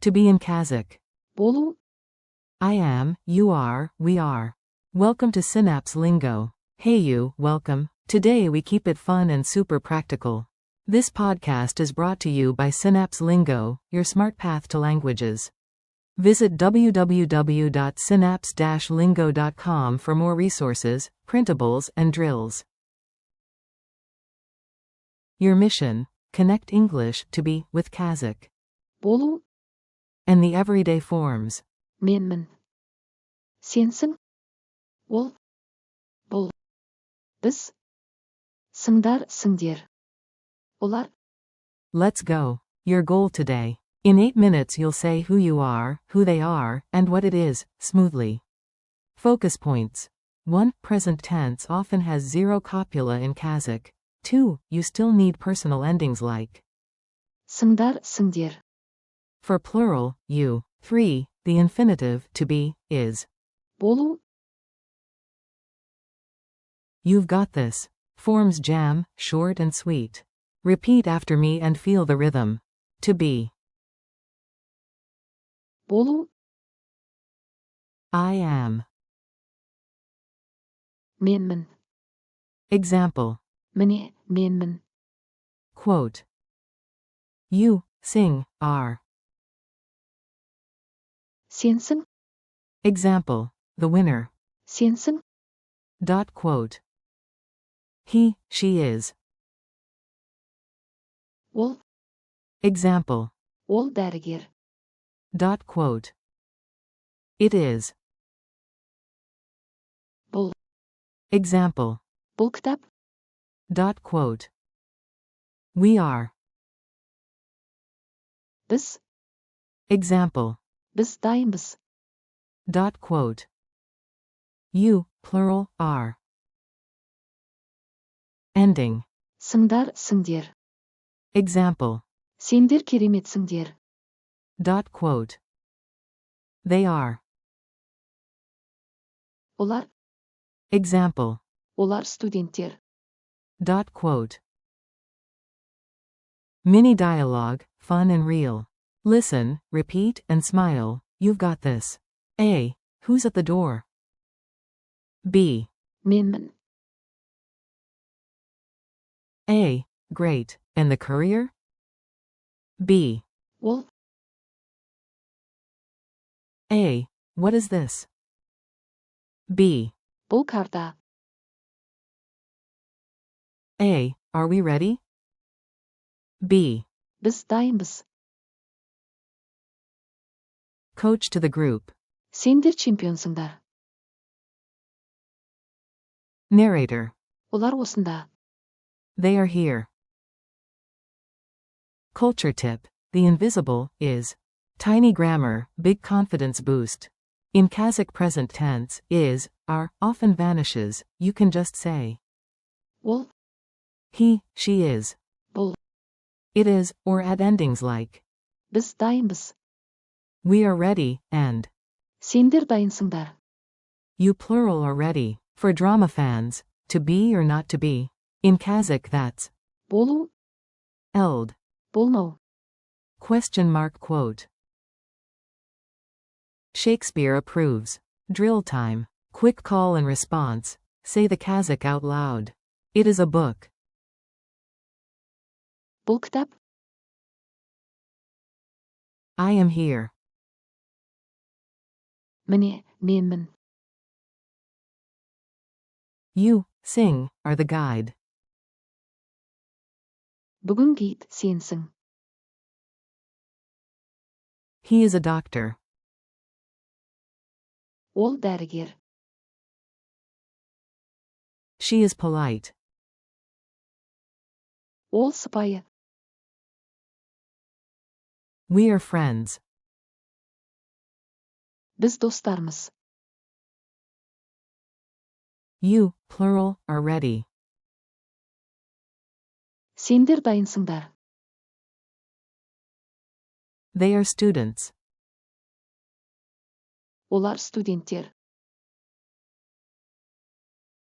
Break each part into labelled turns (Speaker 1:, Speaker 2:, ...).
Speaker 1: To be in Kazakh.
Speaker 2: bolu,
Speaker 1: I am, you are, we are. Welcome to Synapse Lingo. Hey you, welcome. Today we keep it fun and super practical. This podcast is brought to you by Synapse Lingo, your smart path to languages. Visit www.synapse-lingo.com for more resources, printables, and drills. Your mission: connect English to be with Kazakh.
Speaker 2: bolu,
Speaker 1: And the everyday forms.
Speaker 2: menмін. Сенсің? Ол, бұл. Біз. Сіңдар, сіңдер. Олар.
Speaker 1: Let's go. Your goal today. In 8 minutes you'll say who you are, who they are, and what it is, smoothly. Focus points. 1. Present tense often has zero copula in Kazakh. 2. You still need personal endings like
Speaker 2: Сіңдар, сіңдер.
Speaker 1: for plural, you. 3. The infinitive, to be, is
Speaker 2: Болу.
Speaker 1: you've got this. Forms jam, short and sweet. Repeat after me and feel the rhythm. To be.
Speaker 2: Болу.
Speaker 1: I am.
Speaker 2: Менмін.
Speaker 1: Example.
Speaker 2: Міне, менмін.
Speaker 1: Quote. You, sing, are.
Speaker 2: Сенсің?
Speaker 1: Example. The winner.
Speaker 2: Сенсің?
Speaker 1: Quote. He, she is.
Speaker 2: Ол.
Speaker 1: Example.
Speaker 2: Ол дәрігер.
Speaker 1: Quote. It is.
Speaker 2: Бұл.
Speaker 1: Example.
Speaker 2: Бұл кітап.
Speaker 1: Quote. We are.
Speaker 2: Біз.
Speaker 1: Example.
Speaker 2: Біз дайынбыз.
Speaker 1: Quote. You, plural, are. Ending.
Speaker 2: Сіңдар, сіңдер.
Speaker 1: Example.
Speaker 2: Сендер кереметсіңдер.
Speaker 1: Quote. They are.
Speaker 2: Олар.
Speaker 1: Example.
Speaker 2: Олар студенттер.
Speaker 1: Quote. Mini dialogue, fun and real. Listen, repeat, and smile. You've got this. A. Who's at the door? B.
Speaker 2: Менмін.
Speaker 1: A. Great. And the courier? B.
Speaker 2: Ол.
Speaker 1: A. What is this? B.
Speaker 2: Бұл карта.
Speaker 1: A. Are we ready? B.
Speaker 2: Біз дайынбыз.
Speaker 1: Coach to the group.
Speaker 2: Сендер чемпионсыңдар.
Speaker 1: Narrator.
Speaker 2: Олар осында.
Speaker 1: They are here. Culture tip. The invisible is tiny grammar, big confidence boost. In Kazakh present tense, is, are, often vanishes. You can just say
Speaker 2: Ол.
Speaker 1: he, she is.
Speaker 2: Бұл.
Speaker 1: It is, or add endings like
Speaker 2: Біз дайынбыз.
Speaker 1: we are ready, and
Speaker 2: Сендер дайынсыңдар.
Speaker 1: you plural are ready. For drama fans, to be or not to be. In Kazakh that's
Speaker 2: Болу.
Speaker 1: eld.
Speaker 2: Болмау.
Speaker 1: Quote. Shakespeare approves. Drill time. Quick call and response. Say the Kazakh out loud. It is a book.
Speaker 2: Бұл кітап.
Speaker 1: I am here.
Speaker 2: Міне, менмін.
Speaker 1: You, sing, are the guide.
Speaker 2: Бүгін гид сенсің.
Speaker 1: He is a doctor.
Speaker 2: Ол дәрігер.
Speaker 1: She is polite.
Speaker 2: Ол сыпайы.
Speaker 1: We are friends.
Speaker 2: Біз достармыз.
Speaker 1: You, plural, are ready.
Speaker 2: Сендер дайынсыңдар.
Speaker 1: They are students.
Speaker 2: Олар студенттер.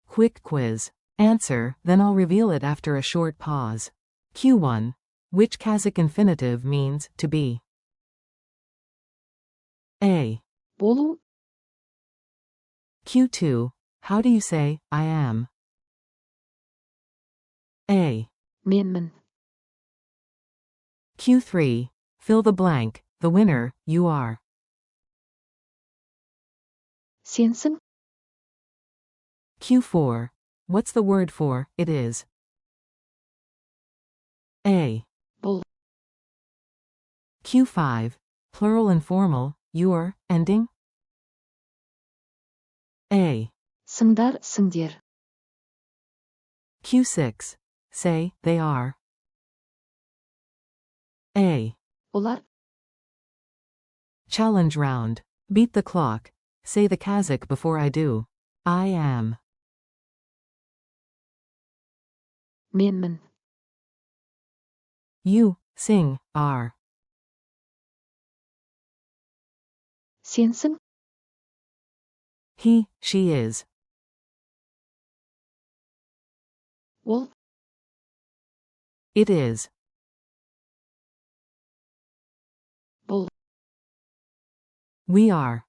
Speaker 1: Quick quiz. Answer, then I'll reveal it after a short pause. Q1. Which Kazakh infinitive means to be? A.
Speaker 2: bolu,
Speaker 1: Q2. How do you say, I am? A.
Speaker 2: менмін.
Speaker 1: Q3. Fill the blank. The winner, you are.
Speaker 2: Сенсің?
Speaker 1: Q4. What's the word for, it is? A.
Speaker 2: бұл.
Speaker 1: Q5. Plural informal, your, ending? A.
Speaker 2: Сыңдар, сіңдер.
Speaker 1: Q6. Say, they are. A.
Speaker 2: Олар.
Speaker 1: Challenge round. Beat the clock. Say the Kazakh before I do. I am.
Speaker 2: Менмін.
Speaker 1: You, sing, are.
Speaker 2: Сенсің?
Speaker 1: He, she is.
Speaker 2: Ол.
Speaker 1: It is.
Speaker 2: бұл.
Speaker 1: We are.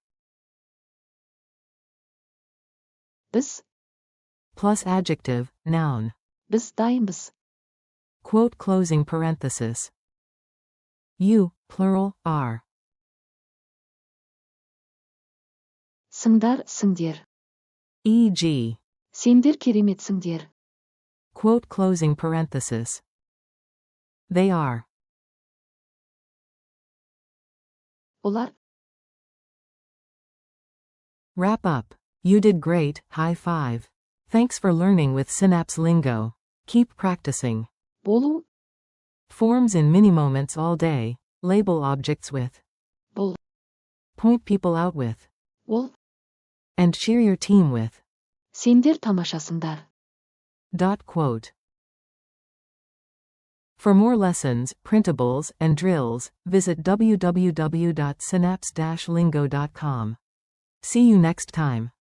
Speaker 2: Біз.
Speaker 1: Plus adjective, noun.
Speaker 2: Біз дайынбыз.
Speaker 1: Quote closing parenthesis. You, plural, are.
Speaker 2: Сыңдар, сіңдер.
Speaker 1: E.g.
Speaker 2: Сендер кереметсіңдер.
Speaker 1: Quote closing parenthesis. They are.
Speaker 2: Олар.
Speaker 1: Wrap up. You did great, high five. Thanks for learning with Synapse Lingo. Keep practicing.
Speaker 2: Болу.
Speaker 1: Forms in mini moments all day. Label objects with.
Speaker 2: бұл.
Speaker 1: Point people out with.
Speaker 2: Ол.
Speaker 1: And cheer your team with.
Speaker 2: Сендер тамашасыңдар.
Speaker 1: Quote. For more lessons, printables, and drills, visit www.synapse-lingo.com. See you next time.